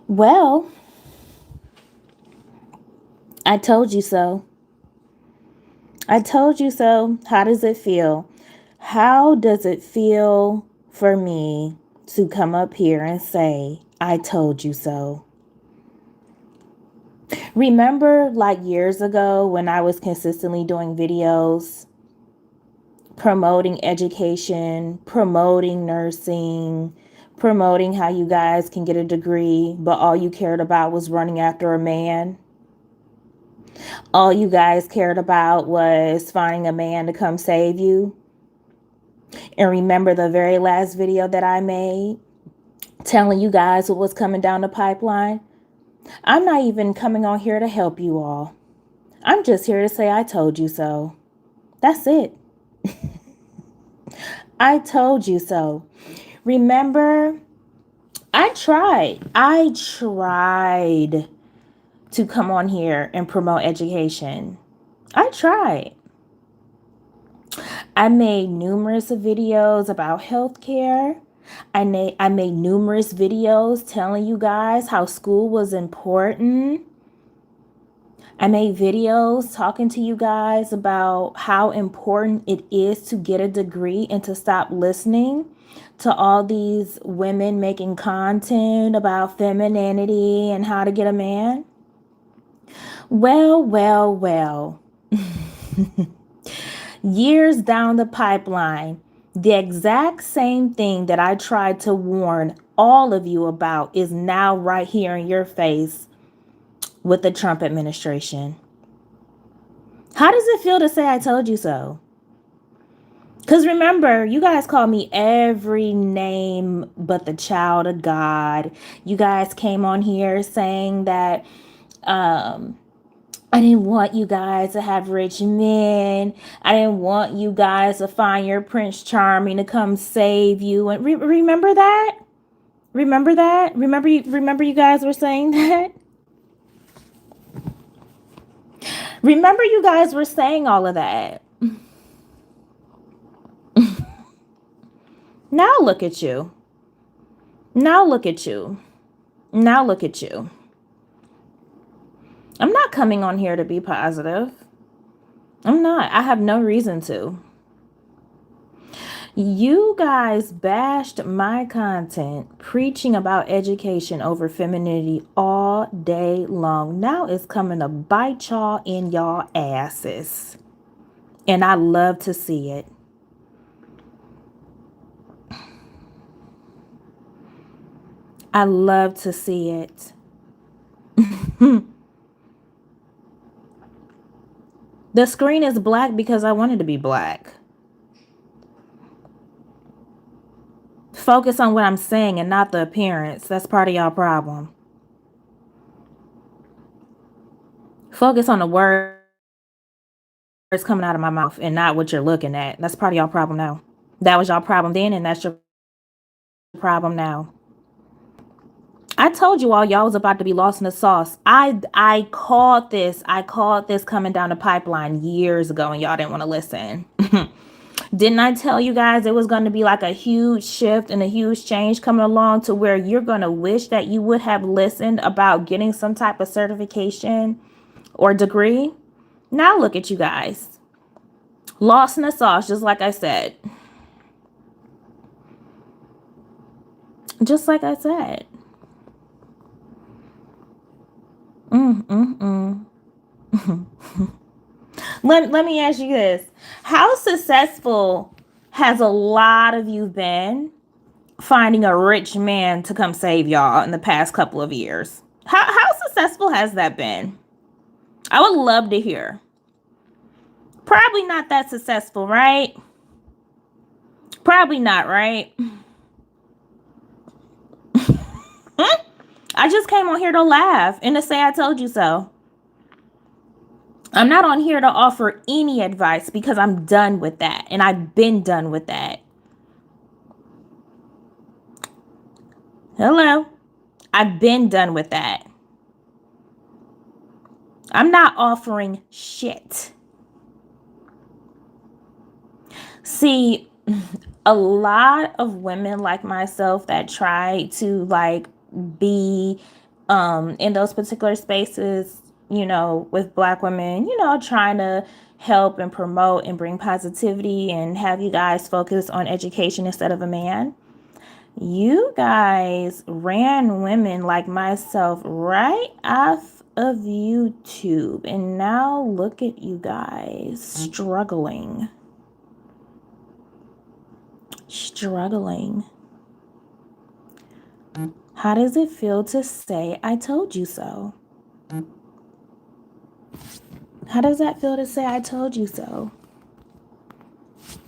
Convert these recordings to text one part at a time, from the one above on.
Well, I told you so. I told you so. How does it feel? How does it feel for me to come up here and say, I told you so? Remember, like years ago, when I was consistently doing videos promoting education, promoting nursing, promoting how you guys can get a degree, but all you cared about was running after a man? All you guys cared about was finding a man to come save you? And remember the very last video that I made telling you guys what was coming down the pipeline? I'm not even coming on here to help you all. I'm just here to say I told you so. That's it. I told you so. Remember, I tried to come on here and promote education. I tried. I made numerous videos about healthcare. I made numerous videos telling you guys how school was important. I made videos talking to you guys about how important it is to get a degree and to stop listening to all these women making content about femininity and how to get a man. Well, well, well. Years down the pipeline, the exact same thing that I tried to warn all of you about is now right here in your face with the Trump administration. How does it feel to say I told you so? Because remember, you guys call me every name but the child of God. You guys came on here saying that I didn't want you guys to have rich men. I didn't want you guys to find your Prince Charming to come save you. And remember that? Remember that? Remember you guys were saying that? Remember you guys were saying all of that. Now look at you. Now look at you. Now look at you. I'm not coming on here to be positive. I'm not. I have no reason to. You guys bashed my content preaching about education over femininity all day long. Now it's coming to bite y'all in y'all asses. And I love to see it. I love to see it. The screen is black because I wanted to be black. Focus on what I'm saying and not the appearance. That's part of y'all problem. Focus on the words coming out of my mouth and not what you're looking at. That's part of y'all problem now. That was y'all problem then, and that's your problem now. I told you all y'all was about to be lost in the sauce. I called this. I called this coming down the pipeline years ago, and y'all didn't want to listen. Didn't I tell you guys it was going to be like a huge shift and a huge change coming along to where you're going to wish that you would have listened about getting some type of certification or degree? Now look at you guys. Lost in the sauce, just like I said. Just like I said. Let me ask you this. How successful has a lot of you been finding a rich man to come save y'all in the past couple of years? How successful has that been? I would love to hear. Probably not that successful, right? Probably not, right? I just came on here to laugh and to say I told you so. I'm not on here to offer any advice because I'm done with that. And I've been done with that. Hello? I've been done with that. I'm not offering shit. See, a lot of women like myself that try to like be in those particular spaces, with black women, trying to help and promote and bring positivity and have you guys focus on education instead of a man. You guys ran women like myself right off of YouTube, and now look at you guys struggling. How does it feel to say, I told you so? How does that feel to say, I told you so?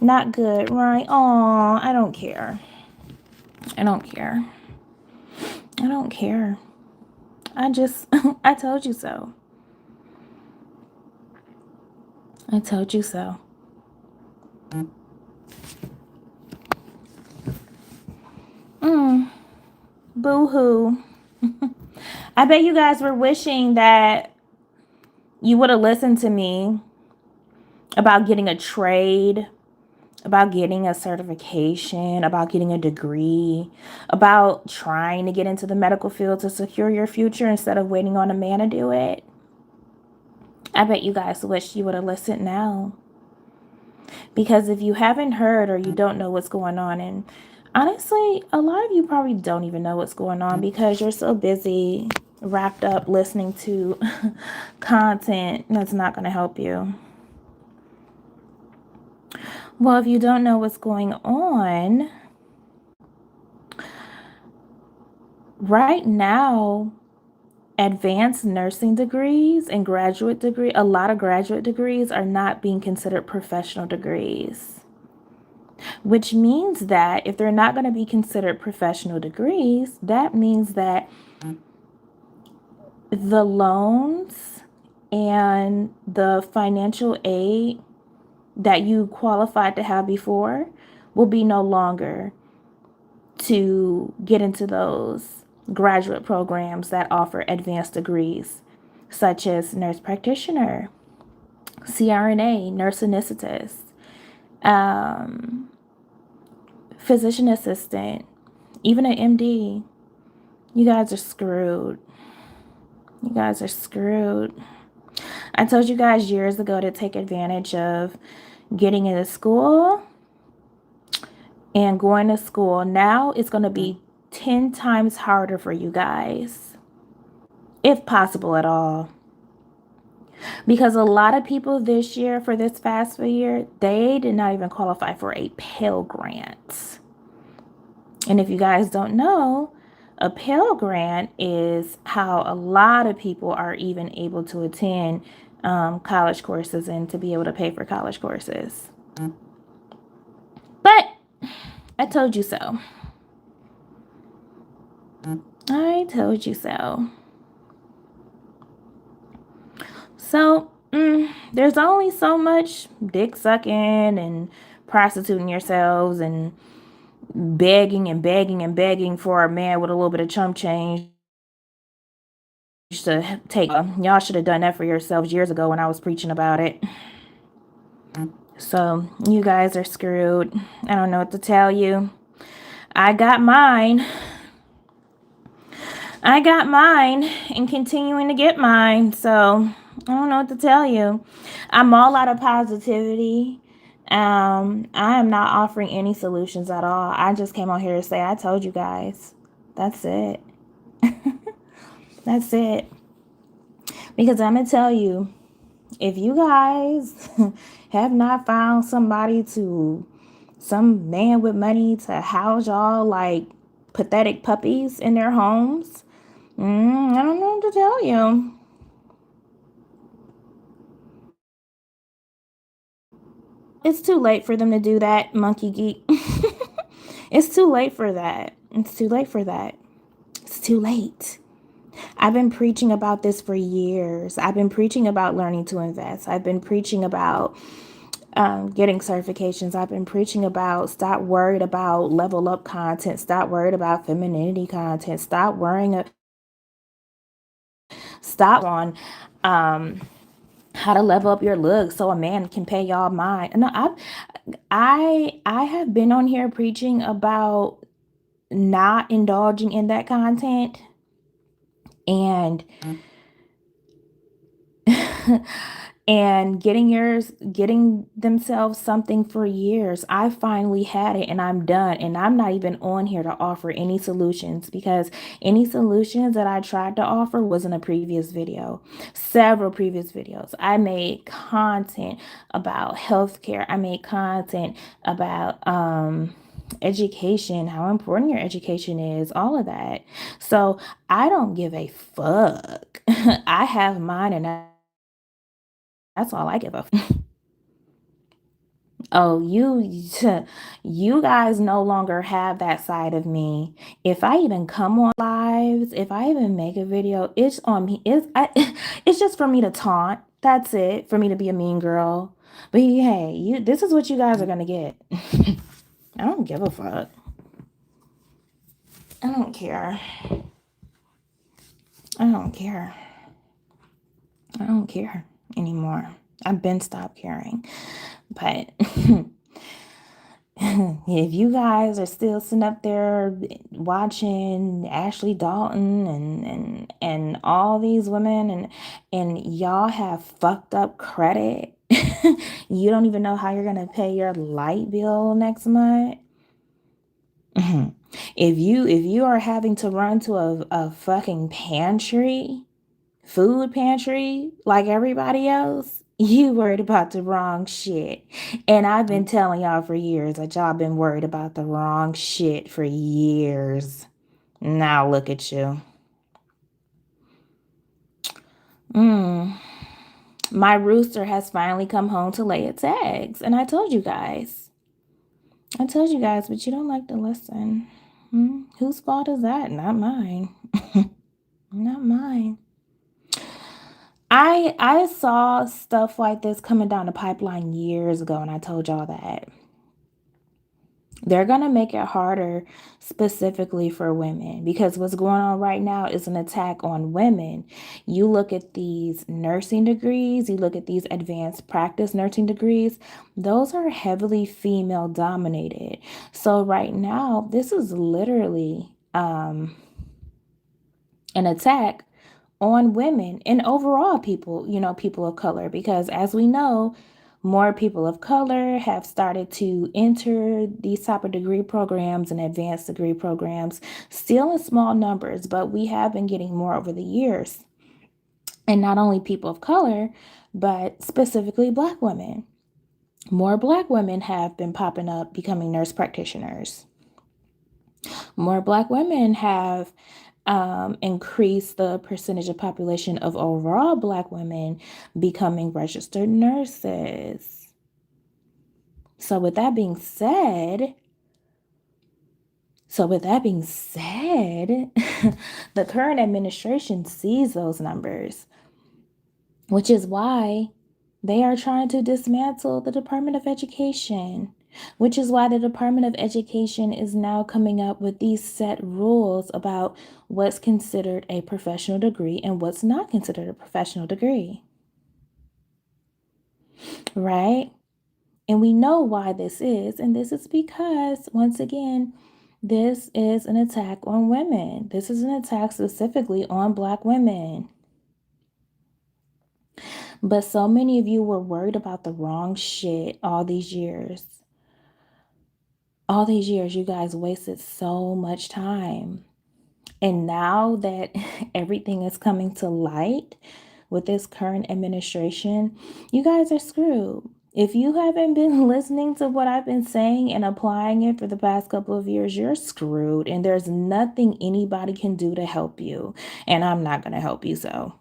Not good, right? Oh, I don't care. I don't care. I don't care. I told you so. I told you so. Boo hoo. I bet you guys were wishing that you would have listened to me about getting a trade, about getting a certification, about getting a degree, about trying to get into the medical field to secure your future instead of waiting on a man to do it. I bet you guys wish you would have listened now. Because if you haven't heard or you don't know what's going on, and honestly, a lot of you probably don't even know what's going on because you're so busy wrapped up listening to content that's not going to help you. Well, if you don't know what's going on, right now, advanced nursing degrees and a lot of graduate degrees are not being considered professional degrees. Which means that if they're not going to be considered professional degrees, that means that the loans and the financial aid that you qualified to have before will be no longer to get into those graduate programs that offer advanced degrees, such as nurse practitioner, CRNA, nurse anesthetist, physician assistant, even an MD. You guys are screwed. You guys are screwed. I told you guys years ago to take advantage of getting into school and going to school. Now it's going to be 10 times harder for you guys, if possible at all. Because a lot of people this year, for this FAFSA year, they did not even qualify for a Pell Grant. And if you guys don't know, a Pell Grant is how a lot of people are even able to attend college courses and to be able to pay for college courses. But I told you so. I told you so. So, there's only so much dick sucking and prostituting yourselves and begging and begging and begging for a man with a little bit of chump change to take. Y'all should have done that for yourselves years ago when I was preaching about it. So, you guys are screwed. I don't know what to tell you. I got mine and continuing to get mine. So, I don't know what to tell you. I'm all out of positivity. I am not offering any solutions at all. I just came on here to say I told you guys. That's it. That's it. Because I'm going to tell you, if you guys have not found some man with money to house y'all like pathetic puppies in their homes, I don't know what to tell you. It's too late for them to do that, Monkey Geek. It's too late for that. It's too late for that. It's too late. I've been preaching about this for years. I've been preaching about learning to invest. I've been preaching about getting certifications. I've been preaching about stop worried about level up content. Stop worried about femininity content. Stop on how to level up your looks so a man can pay y'all mind. No, I have been on here preaching about not indulging in that content, and and getting themselves something for years. I finally had it and I'm done. And I'm not even on here to offer any solutions, because any solutions that I tried to offer was in a previous video, several previous videos. I made content about healthcare. I made content about education, how important your education is, all of that. So I don't give a fuck. I have mine, and that's all I give a Oh, you guys no longer have that side of me. If I even come on lives, if I even make a video, it's on me. It's just for me to taunt. That's it. For me to be a mean girl. But hey, this is what you guys are gonna get. I don't give a fuck. I don't care. I don't care. I don't care anymore. I've been stopped caring. But if you guys are still sitting up there watching Ashley Dalton and all these women, and y'all have fucked up credit, you don't even know how you're gonna pay your light bill next month. If you are having to run to a fucking pantry, food pantry, like everybody else, you worried about the wrong shit. And I've been telling y'all for years that y'all been worried about the wrong shit for years. Now look at you. My rooster has finally come home to lay its eggs. And I told you guys. But you don't like to listen. Whose fault is that? Not mine. Not mine. I saw stuff like this coming down the pipeline years ago, and I told y'all that they're gonna make it harder specifically for women, because what's going on right now is an attack on women. You look at these nursing degrees, you look at these advanced practice nursing degrees, those are heavily female dominated. So right now, this is literally an attack on women and overall people, people of color, because as we know, more people of color have started to enter these type of degree programs and advanced degree programs, still in small numbers, but we have been getting more over the years. And not only people of color, but specifically Black women. More Black women have been popping up becoming nurse practitioners. More Black women have increase the percentage of population of overall Black women becoming registered nurses. So with that being said, the current administration sees those numbers, which is why they are trying to dismantle the Department of Education, which is why the Department of Education is now coming up with these set rules about what's considered a professional degree and what's not considered a professional degree. Right? And we know why this is. And this is because, once again, this is an attack on women. This is an attack specifically on Black women. But so many of you were worried about the wrong shit all these years. All these years, you guys wasted so much time. And now that everything is coming to light with this current administration, you guys are screwed. If you haven't been listening to what I've been saying and applying it for the past couple of years, you're screwed. And there's nothing anybody can do to help you. And I'm not going to help you. So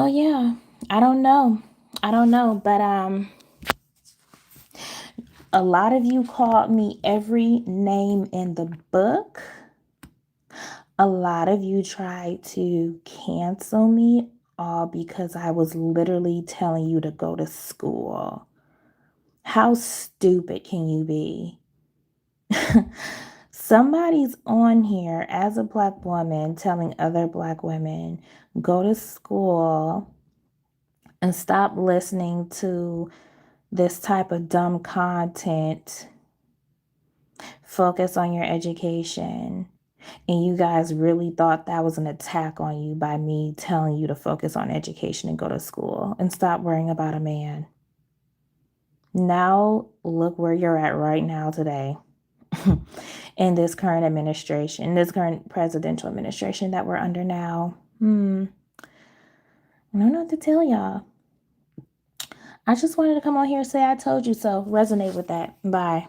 yeah, I don't know. But a lot of you called me every name in the book. A lot of you tried to cancel me, all because I was literally telling you to go to school. How stupid can you be? Somebody's on here as a Black woman telling other Black women, go to school and stop listening to this type of dumb content. Focus on your education. And you guys really thought that was an attack on you by me telling you to focus on education and go to school and stop worrying about a man. Now, look where you're at right now today in this current administration, this current presidential administration that we're under now. I don't know what to tell y'all. I just wanted to come on here and say I told you so. Resonate with that. Bye.